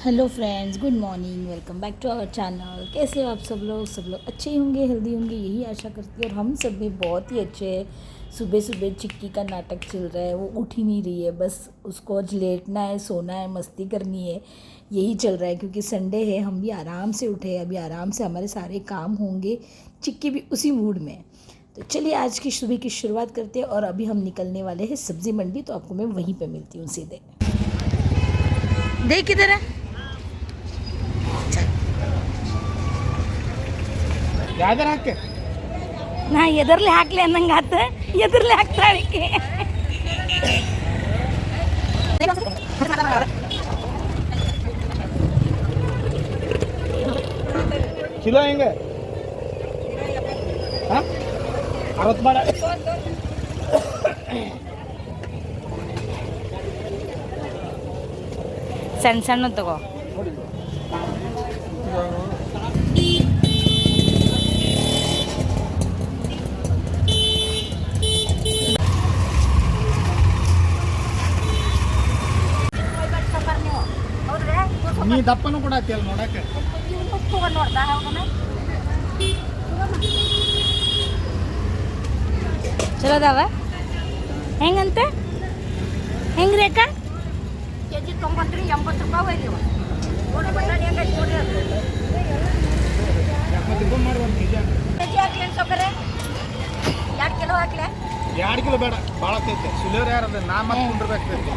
Hello friends, good morning. Welcome back to our channel. कैसे हो आप सब लोग अच्छे ही होंगे, हेल्दी होंगे, यही आशा करती हूँ। और हम सब भी बहुत ही अच्छे हैं। सुबह सुबह चिक्की का नाटक चल रहा है, वो उठ ही नहीं रही है। बस उसको आज लेटना है, सोना है, मस्ती करनी है, यही चल रहा है। क्योंकि संडे है, हम भी आराम से उठे, अभी आराम से हमारे सारे काम होंगे। चिक्की भी उसी मूड में है। तो चलिए आज की सुबह की शुरुआत करते हैं। और अभी हम निकलने वाले हैं सब्ज़ी मंडी, तो आपको मैं वहीं पर मिलती हूँ सीधे। देख किधर है? ಯಾವ್ದಾರ ಹಾಕಿ ನಾ ಎದರ್ಲಿ ಹಾಕ್ಲಿ ಅನ್ನಂಗಾತ, ಎದರ್ಲಿ ಹಾಕ್ತಾಳಿಕೆ. ಕಿಲೋ ಹೆಂಗೆ 60 ಬೇಡ. ಸಣ್ಣ ಸಣ್ಣ ತಗೋ. ನೀ ದಪ್ಪನೂ ಕೂಡ ಆತಿ ಅಲ್ಲಿ ನೋಡಕ್ಕೆ. ಚಲೋ ಅದಾವ. ಹೆಂಗಂತ ಹೆಂಗೆ ರೇಖಾ? ಕೆಜಿ 80 ರೂಪಾಯಿ ಒಯ್ದಿವ. ಮಾಡಿ ಒಂದು ಕೆಜಿ ಹಾಕ್ಲಿ ಸೊಕ್ಕರೆ 2 ಕಿಲೋ ಹಾಕ್ಲೆ. 2 ಕಿಲೋ ಬೇಡ, ಭಾಳ ಆಗ್ತೈತೆ. ಸುಲಿಯೋರು ಯಾರದ ನಾ ಮತ್ತೆ ಕುಂಡಿರ್ಬೇಕಾಗ್ತೈತಿ.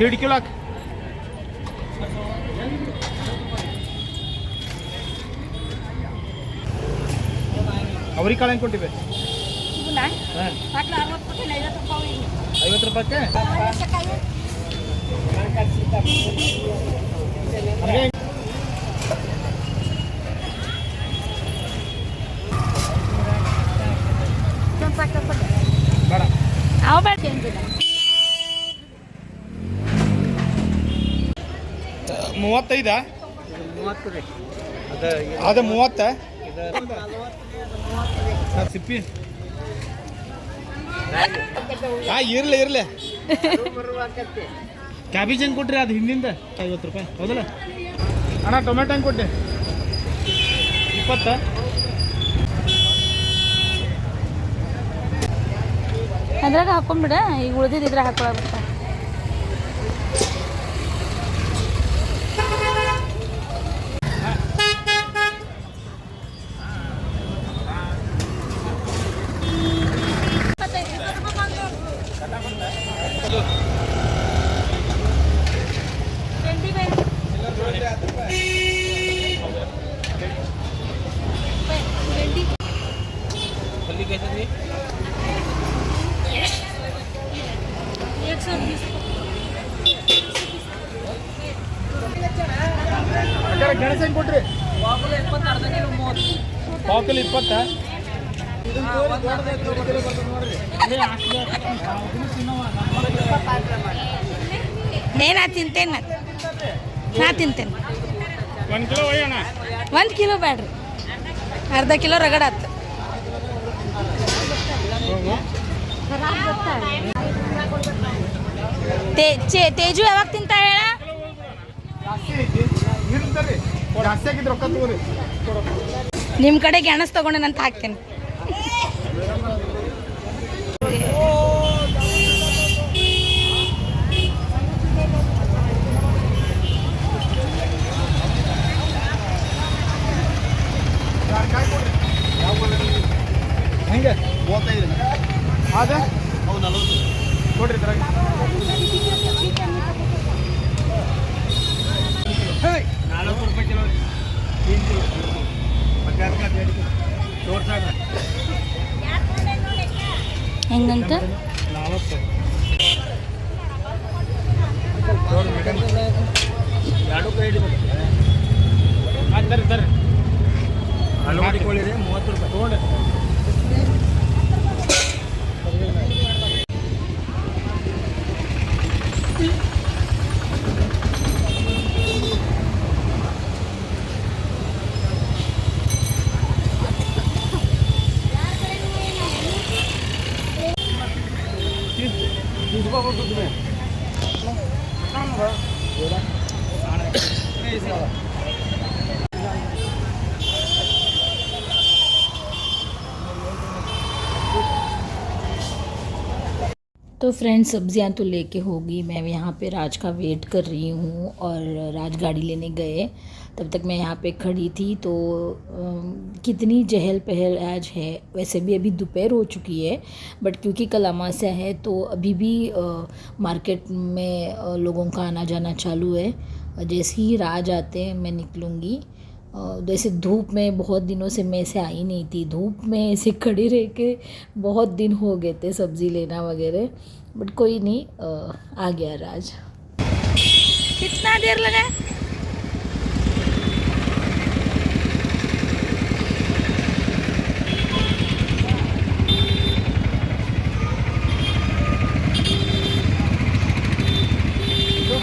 1.5 ಕಿಲೋ ಹಾಕಿ. ಅವ್ರಿಕಾಳು ಹೆಂಗೆ ಕೊಟ್ಟಿವೆ? ಇವನ್ನ ಹಾಕ್ಲ 60 ಕೊಟ್ಟಿಲ್ಲ, 50 ರೂಪಾಯಿ ಒಯ್ದಿವ. 50 ರೂಪಾಯಿಗೆ ಬೇಡ. ಅವು ಬೇಡ. 35 ಅದು 30 ಸಿಪ್ಪಿ. ಇರ್ಲಿ ಕ್ಯಾಬೇಜ್ ಹೆಂಗೆ ಕೊಟ್ರಿ? ಅದು ಹಿಂದಿಂದ 50 ರೂಪಾಯಿ ಹೌದಲ್ಲ ಅಣ್ಣ. ಟೊಮೆಟೊ ಹೆಂಗೆ ಕೊಟ್ಟೆ? 20. ಅದ್ರಾಗ ಹಾಕೊಂಡ್ಬಿಡ, ಈಗ ಉಳಿದಿದ್ರೆ ಹಾಕೊಳಬಿಡ್ತ. ಗೆಣಸು ಹೆಂಗೆ ಕೊಟ್ರಿ? ಪಾವು ಕಿಲೋ 20. ನಾ ತಿಂತೇನೆ, ನಾ ತಿಂತೇನೆ. 1 ಕಿಲೋ ಒಯ್ಯೋಣ. 1 ಕಿಲೋ ಬೇಡ್ರಿ, ಅರ್ಧ ಕಿಲೋ ರಗಡ ಆತು. ತೇಜು ಯಾವಾಗ ತಿಂತ ಹೇಳ? ಜಾಸ್ತಿ ಆಗಿದ್ರೆ ರೊಕ್ಕ ತಗೋರಿ. ನಿಮ್ಮ ಕಡೆ ಗೆಣಸ್ ತಗೊಂಡೆ ಅಂತ ಹಾಕ್ತೇನೆ. ಹೆಂಗೆ 35 ಅದ ಅವು 40 ಕೊಡ್ರಿ. ಇದ್ರಾಗ 40 ರೂಪಾಯಿ ಕಿಲೋ. 3 ಕಿಲೋ ಹೆಂಗಂತ 40. 2 ಕೈ ಹಿಡಿಬೇಕು. ತರ್ರಿ ಅಲ್ಲಿ ಮಾಡಿಕೊಳ್ಳಿರಿ. 30 ರೂಪಾಯಿ ತೊಗೊಂಡೆ. तो फ्रेंड्स सब्जियां तो लेके होगी, मैं यहाँ पे राज का वेट कर रही हूँ और राज गाड़ी लेने गए, तब तक मैं यहाँ पे खड़ी थी। तो कितनी चहल पहल आज है। वैसे भी अभी दोपहर हो चुकी है, बट क्योंकि कल अमावस्या है तो अभी भी मार्केट में लोगों का आना जाना चालू है। जैसे ही राज आते हैं मैं निकलूँगी। जैसे धूप में बहुत दिनों से मैं ऐसे आई नहीं थी, धूप में ऐसे खड़े रह के बहुत दिन हो गए थे सब्ज़ी लेना वगैरह, बट कोई नहीं, आ गया राज। कितना देर लगा?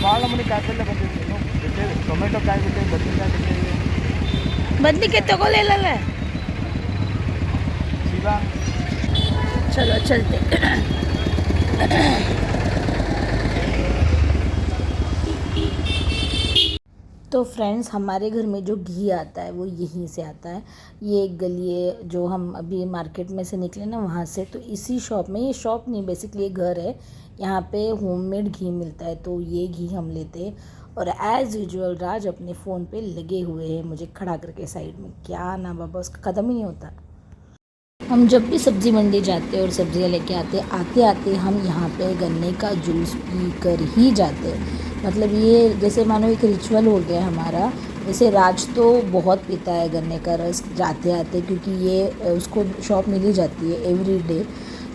ಭಾಳ ನಮ್ಮನೆ ಕಾಯಿಪಲ್ಲೆ ಬಂದಿತ್ತು, ಟೊಮೆಟೊ ಕಾಯಿ ಬಿಟ್ಟೆ, ಬದನೆಕಾಯಿ ಬಿಟ್ಟೆ, बदली तಗೊಳ್ಳಲ್ಲ। सीधा चलो चलते। तो फ्रेंड्स हमारे घर में जो घी आता है वो यहीं से आता है। ये एक गली है जो हम अभी मार्केट में से निकले ना वहाँ से, तो इसी शॉप में, ये शॉप नहीं बेसिकली ये घर है, यहाँ पे होममेड घी मिलता है, तो ये घी हम लेते हैं। और एज़ यूजुअल राज अपने फ़ोन पे लगे हुए हैं मुझे खड़ा करके साइड में, क्या ना बाबा उसका ख़त्म ही नहीं होता। हम जब भी सब्ज़ी मंडी जाते और सब्ज़ियाँ लेके आते आते हम यहाँ पे गन्ने का जूस पी कर ही जाते। मतलब ये जैसे मानो एक रिचुअल हो गया हमारा। जैसे राज तो बहुत पीता है गन्ने का रस जाते आते, क्योंकि ये उसको शॉप मिल ही जाती है एवरी डे।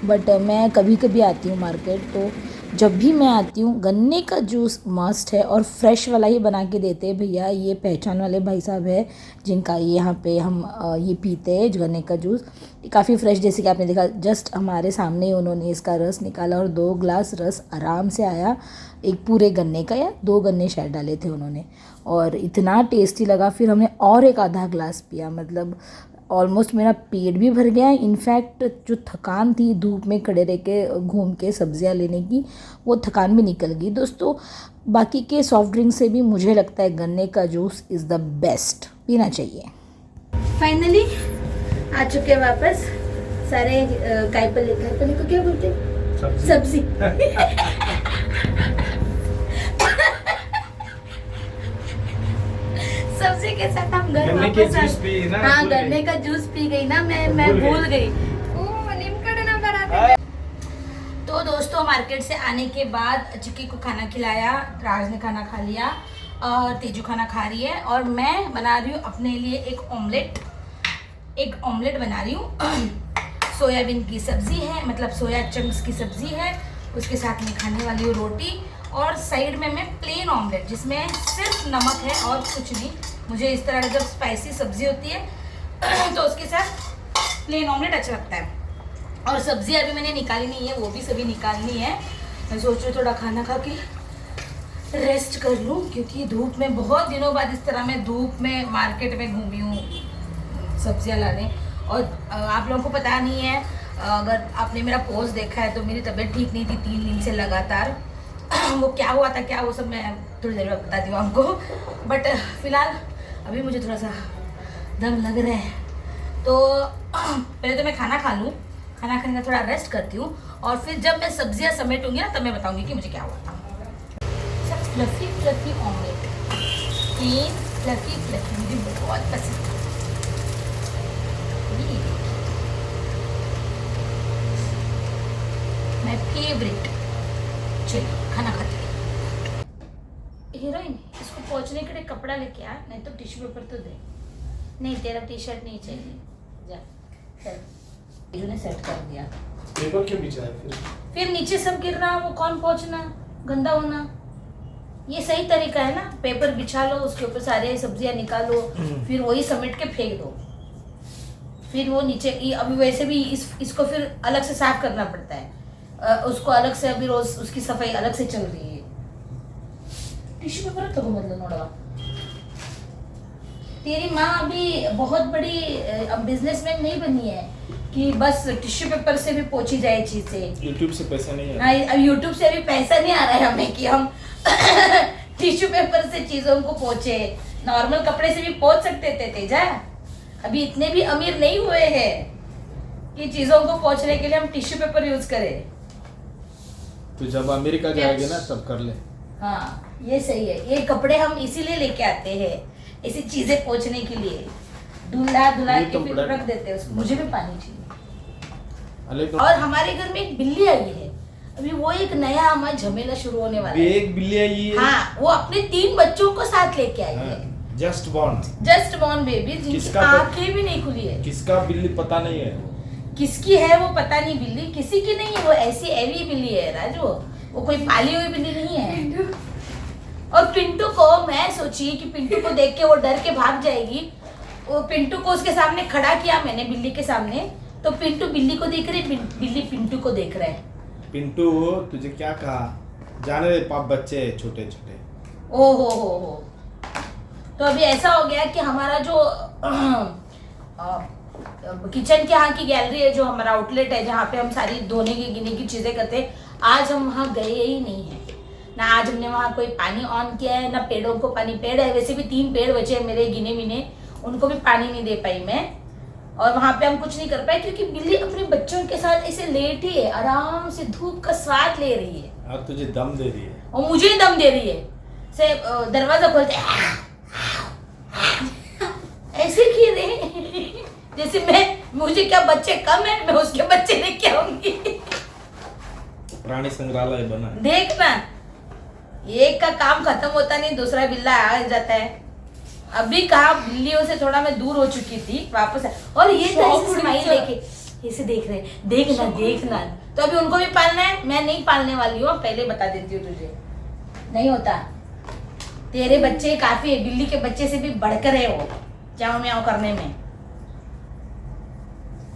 बट मैं कभी कभी आती हूँ मार्केट, तो जब भी मैं आती हूँ गन्ने का जूस मस्ट है, और फ्रेश वाला ही बना के देते हैं भैया। ये पहचान वाले भाई साहब है जिनका यहाँ पे हम ये पीते हैं गन्ने का जूस, काफ़ी फ्रेश, जैसे कि आपने देखा जस्ट हमारे सामने ही उन्होंने इसका रस निकाला और 2 ग्लास रस आराम से आया, एक पूरे गन्ने का, या 2 गन्ने शायद डाले थे उन्होंने, और इतना टेस्टी लगा। फिर हमने और एक आधा ग्लास पिया, मतलब ऑलमोस्ट मेरा पेट भी भर गया। इनफैक्ट जो थकान थी धूप में खड़े रह के घूम के सब्जियां लेने की, वो थकान भी निकल गई। दोस्तों बाकी के सॉफ्ट ड्रिंक से भी मुझे लगता है गन्ने का जूस इज़ द बेस्ट, पीना चाहिए। फाइनली आ चुके वापस सारे काईपल्ले को क्या बोलते हैं, सब्जी सब्जी के साथ हम घर वापस हाँ गन्ने का जूस पी गई ना, मैं भूल गई। तो दोस्तों मार्केट से आने के बाद चिक्की को खाना खिलाया, राज ने खाना खा लिया और तेजू खाना खा रही है, और मैं बना रही हूँ अपने लिए एक ऑमलेट बना रही हूँ। सोयाबीन की सब्जी है, मतलब सोया चंक्स की सब्जी है, उसके साथ में खाने वाली हूँ रोटी, और साइड में मैं प्लेन ऑमलेट जिसमें सिर्फ नमक है और कुछ नहीं। मुझे इस तरह जब स्पाइसी सब्जी होती है तो उसके साथ प्लेन ऑमलेट अच्छा लगता है। और सब्जी अभी मैंने निकाली नहीं है, वो भी सभी निकालनी है। मैं सोच रही हूँ थोड़ा खाना खा के रेस्ट कर लूँ, क्योंकि धूप में बहुत दिनों बाद इस तरह मैं धूप में मार्केट में घूमी हूँ सब्जियाँ लाने। और आप लोगों को पता नहीं है, अगर आपने मेरा पोस्ट देखा है तो मेरी तबीयत ठीक नहीं थी 3 दिन से लगातार। वो क्या हुआ था, क्या वो सब मैं थोड़ी देर में बताती हूँ आपको। बट फिलहाल अभी मुझे थोड़ा सा दम लग रहा है, तो पहले तो मैं खाना खा लूँ, खाना खाने का थोड़ा रेस्ट करती हूँ, और फिर जब मैं सब्जियाँ समेटूँगी ना तब मैं बताऊँगी कि मुझे क्या हुआ था। सब फ्लफ़ी ऑमलेट, फ्लफ़ी मुझे बहुत पसंद है। My favourite. चलिए खाना खाते हैं। हीरोइन इसको पोंछने के लिए कपड़ा लेके आ, नहीं तो टिश्यू पेपर तो दे। नहीं तेरा टी शर्ट नहीं चाहिए, जा चल। इन्होंने सेट कर दिया। पेपर क्यों नीचे है फिर नीचे सब गिर रहा, वो कौन पोंछना, गंदा होना। ये सही तरीका है ना, पेपर बिछा लो, उसके ऊपर सारे सब्जियां निकालो, फिर वही समेट के फेंक दो। फिर वो नीचे अभी वैसे भी इसको फिर अलग से साफ करना पड़ता है, उसको अलग से अभी रोज उसकी सफाई अलग से चल रही है। टिश्यू पेपर तो मतलब नोड़ा, तेरी माँ अभी बहुत बड़ी अब बिजनेसमैन नहीं बनी है, कि बस टिश्यू पेपर से भी पोछी जाए चीजें। यूट्यूब से पैसा नहीं है। हाँ, अब यूट्यूब से अभी पैसा नहीं आ रहा है हमें कि हम टिश्यू पेपर से चीजों को पोछे। नॉर्मल कपड़े से भी पोछ सकते थे तेजा। अभी इतने भी अमीर नहीं हुए हैं कि चीजों को पोछने के लिए हम टिश्यू पेपर यूज करें। तो जब अमेरिका जाएगी ना तब कर ले। हाँ ये सही है। ये कपड़े हम इसीलिए लेके आते हैं, ऐसी चीजें पोछने के लिए। धुला धुला ये के तो फिर बड़ा- रख देते हैं उसको। मुझे भी पानी चाहिए। अले तो और हमारे घर में एक बिल्ली आई है, अभी वो एक नया हमारा झमेला शुरू होने वाला है। एक बिल्ली आई है। हाँ, वो अपने 3 बच्चों को साथ लेके आई है। Just born. Just born baby, जिनकी किसका आंखें भी नहीं खुली है। किसका बिल्ली पता नहीं है। किसकी है वो पता नहीं। बिल्ली किसी की नहीं है, वो ऐसी एवी बिल्ली है राजू, वो कोई पाली हुई बिल्ली नहीं है। और पिंटू को मैं सोची कि पिंटू को देख के वो डर के भाग जाएगी। वो पिंटू को उसके सामने खड़ा किया मैंने, बिल्ली के सामने, तो पिंटू बिल्ली को देख रही, बिल्ली पिंटू को देख रहा है। पिंटू तुझे क्या कहा, जाने दे, पाप बच्चे हैं छोटे छोटे। ओ हो। तो अभी ऐसा हो गया कि हमारा जो किचन के यहाँ की गैलरी है, जो हमारा आउटलेट है जहाँ पे हम सारी धोने की गिने की चीजें करते हैं, आज हम वहाँ गए ही नहीं है ना। आज हमने वहाँ कोई पानी ऑन किया है ना पेड़ों को पानी। पेड़ है वैसे भी 3 पेड़ बचे हैं मेरे गिने मिने, उनको भी पानी नहीं दे पाई मैं। और वहाँ पे हम कुछ नहीं कर पाए क्योंकि बिल्ली अपने बच्चों के साथ ऐसे लेटी है, आराम से धूप का स्वाद ले रही है और तुझे दम दे रही है। और मुझे ही दम दे रही है। से दरवाजा खोलते ऐसे किए रहे जैसे मुझे क्या बच्चे कम है, मैं उसके बच्चे लेके आऊंगी। प्राणी संग्रहालय बना है। देखना, एक का काम खत्म होता नहीं, दूसरा बिल्ला आ जाता है। अभी कहा बिल्लियों से थोड़ा मैं दूर हो चुकी थी, वापस और ये तो ऐसे स्माइल लेके ऐसे देख रहे, देखना। तो अभी उनको भी पालना है, मैं नहीं पालने वाली हूँ, पहले बता देती हूँ तुझे। नहीं होता, तेरे बच्चे काफी है, बिल्ली के बच्चे से भी बढ़कर है वो चाव म्याव करने में।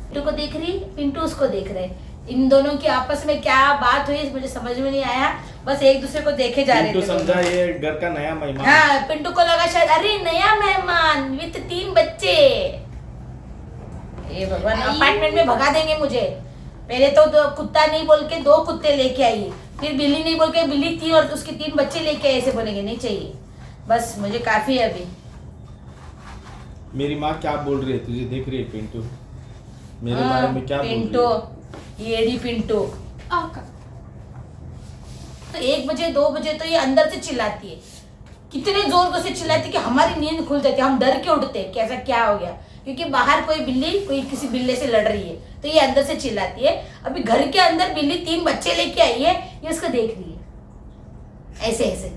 पिंटू को देख रही, पिंटू उसको देख रहे। इन दोनों की आपस में क्या बात हुई मुझे समझ में नहीं आया, बस एक दूसरे को देखे जा रहे थे। पिंटू समझा ये घर का नया मेहमान। हाँ, पिंटू को लगा शायद अरे नया मेहमान विद 3 बच्चे। ये भगवान, अपार्टमेंट में भगा देंगे मुझे। पहले तो कुत्ता नहीं बोल के 2 कुत्ते लेके आई, फिर बिल्ली नहीं बोल के बिल्ली 3 और उसके 3 बच्चे लेके आए, ऐसे बोलेंगे नहीं चाहिए। बस मुझे काफी है अभी। मेरी माँ क्या बोल रही है तुझे देख रही है पिंटू, मेरे बारे में क्या बोल रही पिंटू, है। येड़ी पिंटू। तो 1 बजे 2 बजे तो ये अंदर से चिल्लाती है, कितने जोर से चिल्लाती है कि हमारी नींद खुल जाती है, हम डर के उठते हैं कि ऐसा क्या हो गया, क्योंकि बाहर कोई किसी बिल्ले से लड़ रही है, तो ये अंदर से चिल्लाती है। अभी घर के अंदर बिल्ली 3 बच्चे लेके आई है, ये उसको देख रही है ऐसे ऐसे।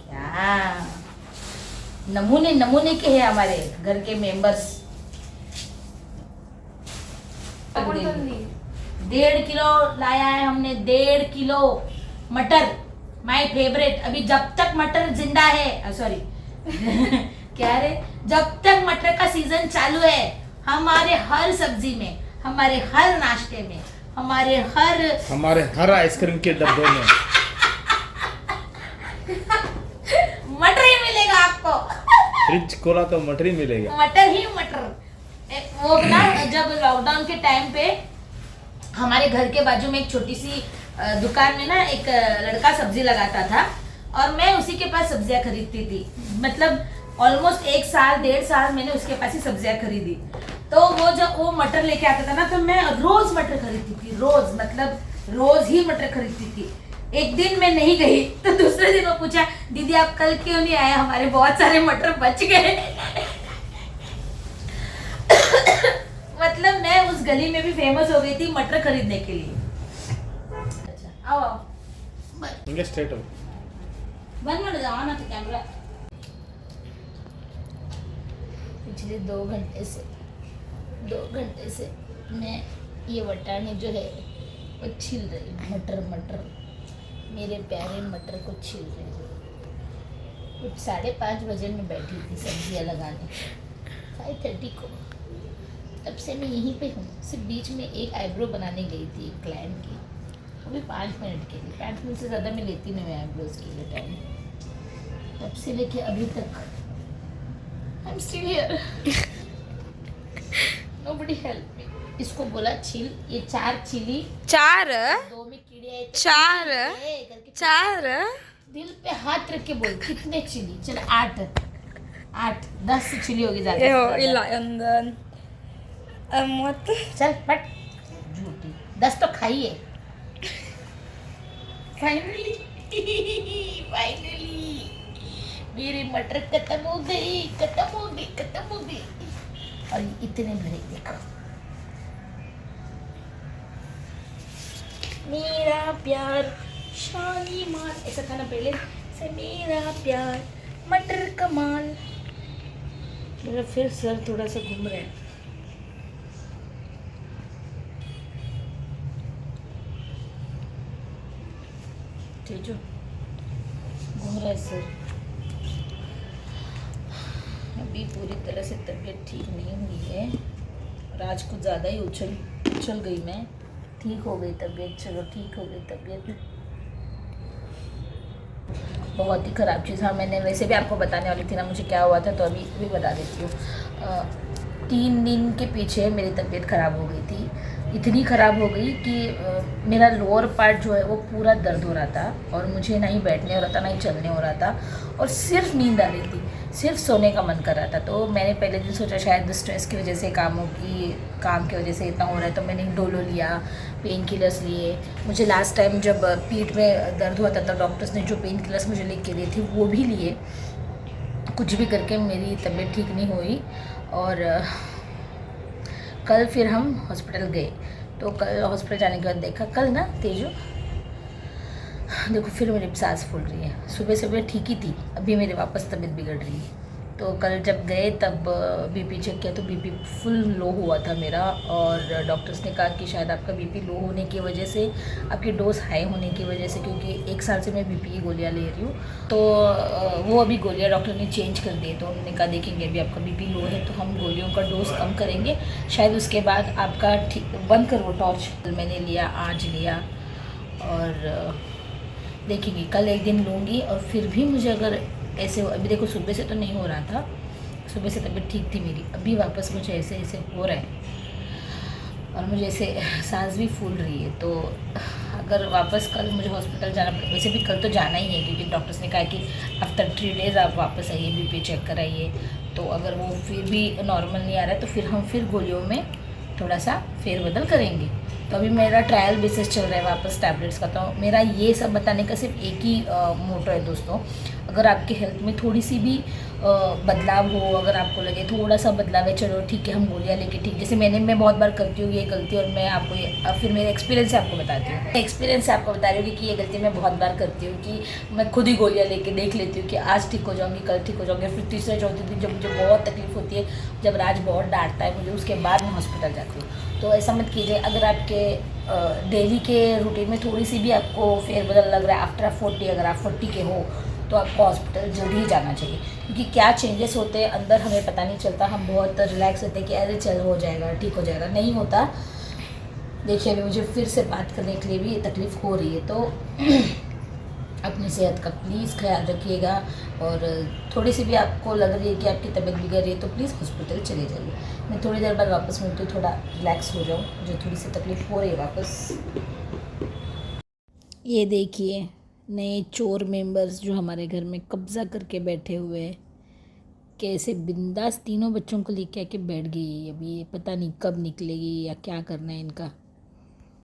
क्या नमूने के हैं हमारे घर के मेंबर्स। 1.5 किलो लाया है हमने, 1.5 किलो मटर, माय फेवरेट। अभी जब तक मटर जिंदा है, सॉरी क्या रे, जब तक मटर का सीजन चालू है, हमारे हर सब्जी में, हमारे हर नाश्ते में, हमारे हर आइसक्रीम के डब्बे में मटर ही मिलेगा आपको। फ्रिज खोला तो मटर ही मिलेगा। मटर ही मटर। वो ना जब लॉकडाउन के टाइम पे हमारे घर के बाजू में एक छोटी सी दुकान में ना एक लड़का सब्जी लगाता था, और मैं उसी के पास सब्जियां खरीदती थी। मतलब ऑलमोस्ट 1 साल 1.5 साल मैंने उसके पास ही सब्जियां खरीदी। तो वो जब वो मटर लेके आता था ना, तो मैं रोज मटर खरीदती थी, रोज, मतलब रोज ही मटर खरीदती थी। एक दिन मैं नहीं गई तो दूसरे दिन वो पूछा, दीदी आप कल क्यों नहीं आए, हमारे बहुत सारे मटर बच गए। मतलब मैं उस गली में भी फेमस हो गई थी मटर खरीदने के लिए। अच्छा आओ इंगे स्ट्रेट हो। बंद कर जाओ ना तो कैमरा। पिछले 2 घंटे से मैं ये वटाने जो है वो छील रही हूँ। मटर मेरे प्यारे मटर को छील रही हूँ। कुछ 5:30 बजे में बैठी थी सब्जियाँ लगाने, 5:30 को। तब से मैं यहीं पे हूँ। सिर्फ बीच में एक आईब्रो बनाने गई थी एक क्लाइंट की, वो भी 5 मिनट के लिए। 5 मिनट से ज़्यादा मैं लेती नहीं आईब्रोज के लिए टाइम। तब से लेके अभी तक I am still here, nobody help me. इसको बोला छिल, ये 4 चिली, 4 2 में कीड़े, 4 करके 4 दिल पे हाथ रख के बोल कितने चिली। चल 8 10 चिली होगी ज्यादा से Jo, ज्यादा। illa änden. Mot. चल फट, झूठी 10 तो खाइए। फाइनली मेरी मटर खत्म हो गई, खत्म हो गई। और ये इतने भरे देखो। मेरा प्यार शालीमार, ऐसा था ना पहले से, मेरा प्यार मटर कमाल। मेरा फिर सर थोड़ा सा घूम रहा है। तेजो घूम रहा है सर। अभी पूरी तरह से तबीयत ठीक नहीं हुई है और आज कुछ ज़्यादा ही उछल गई मैं। ठीक हो गई तबीयत, चलो ठीक हो गई तबीयत। बहुत ही ख़राब चीज़। हाँ, मैंने वैसे भी आपको बताने वाली थी ना मुझे क्या हुआ था, तो अभी भी बता देती हूँ। 3 दिन के पीछे मेरी तबीयत ख़राब हो गई थी। इतनी ख़राब हो गई कि मेरा लोअर पार्ट जो है वो पूरा दर्द हो रहा था और मुझे ना ही बैठने हो रहा था ना ही चलने हो रहा था और सिर्फ नींद आ रही थी, सिर्फ सोने का मन कर रहा था। तो मैंने पहले दिन सोचा शायद स्ट्रेस की वजह से, काम की वजह से इतना हो रहा है, तो मैंने डोलो लिया, पेन किलर्स लिए। मुझे लास्ट टाइम जब पीठ में दर्द हुआ था तो डॉक्टर्स ने जो पेन किलर्स मुझे लिख के दिए थे वो भी लिए। कुछ भी करके मेरी तबीयत ठीक नहीं हुई और कल फिर हम हॉस्पिटल गए। तो कल हॉस्पिटल जाने के बाद देखा, कल ना तेजू देखो फिर मेरी सांस फूल रही है। सुबह ठीक ही थी, अभी मेरे वापस तबीयत बिगड़ रही है। तो कल जब गए तब बीपी चेक किया तो बीपी फुल लो हुआ था मेरा और डॉक्टर्स ने कहा कि शायद आपका बीपी लो होने की वजह से, आपकी डोज हाई होने की वजह से, क्योंकि 1 साल से मैं बीपी की गोलियां ले रही हूँ, तो वो अभी गोलियां डॉक्टर ने चेंज कर दी। तो उन्होंने कहा देखेंगे अभी आपका बीपी लो है तो हम गोलियों का डोज कम करेंगे, शायद उसके बाद आपका ठीक। बंद कर वो टॉर्च। मैंने लिया, आज लिया और देखेंगे कल एक दिन लूँगी और फिर भी मुझे अगर ऐसे, अभी देखो सुबह से तो नहीं हो रहा था, सुबह से तबीयत ठीक थी मेरी, अभी वापस मुझे ऐसे हो रहा है और मुझे ऐसे सांस भी फूल रही है। तो अगर वापस कल मुझे हॉस्पिटल जाना पड़े, वैसे भी कल तो जाना ही है क्योंकि डॉक्टर्स ने कहा कि आफ्टर 3 डेज़ आप वापस आइए, बीपी चेक कराइए। तो अगर वो फिर भी नॉर्मल नहीं आ रहा है तो फिर हम गोलियों में थोड़ा सा फेरबदल करेंगे। तो अभी मेरा ट्रायल बेसिस चल रहा है वापस टैबलेट्स का। तो मेरा ये सब बताने का सिर्फ एक ही मोटो है दोस्तों, अगर आपके हेल्थ में थोड़ी सी भी बदलाव हो, अगर आपको लगे थोड़ा सा बदलाव है, चलो ठीक है हम गोलियां लेके ठीक, जैसे मैं बहुत बार करती हूँ ये गलती और मैं आपको ये फिर मेरे एक्सपीरियंस से आपको बताती हूँ। एक्सपीरियंस से आपको बता रही हूँ कि ये गलती मैं बहुत बार करती हूँ कि मैं खुद ही गोलियाँ लेके देख लेती हूँ कि आज ठीक हो जाऊँगी, कल ठीक हो जाऊँगी, फिर तीसरे चौथे दिन जब मुझे बहुत तकलीफ होती है, जब राज बहुत डांटता है मुझे, उसके बाद मैं हॉस्पिटल जाती हूँ। तो ऐसा मत कीजिए। अगर आपके डेली के रूटीन में थोड़ी सी भी आपको फेरबदल लग रहा है आफ्टर 40, अगर आप 40 के हो तो आपको हॉस्पिटल जल्दी ही जाना चाहिए, क्योंकि क्या चेंजेस होते हैं अंदर हमें पता नहीं चलता। हम बहुत रिलैक्स होते हैं कि अरे चल हो जाएगा, ठीक हो जाएगा, नहीं होता। देखिए अभी मुझे फिर से बात करने के लिए भी तकलीफ़ हो रही है, तो अपनी सेहत का प्लीज़ ख्याल रखिएगा और थोड़ी सी भी आपको लग रही है कि आपकी तबीयत बिगड़ रही है तो प्लीज़ हॉस्पिटल चले जाइए। मैं थोड़ी देर बाद वापस मिलती हूँ, थोड़ा रिलैक्स हो जाऊँ, मुझे थोड़ी सी तकलीफ़ हो रही है वापस। ये देखिए नए चोर मेंबर्स जो हमारे घर में कब्ज़ा करके बैठे हुए हैं, कैसे बिंदास तीनों बच्चों को लेके आके बैठ गई है। अभी ये पता नहीं कब निकलेगी या क्या करना है इनका।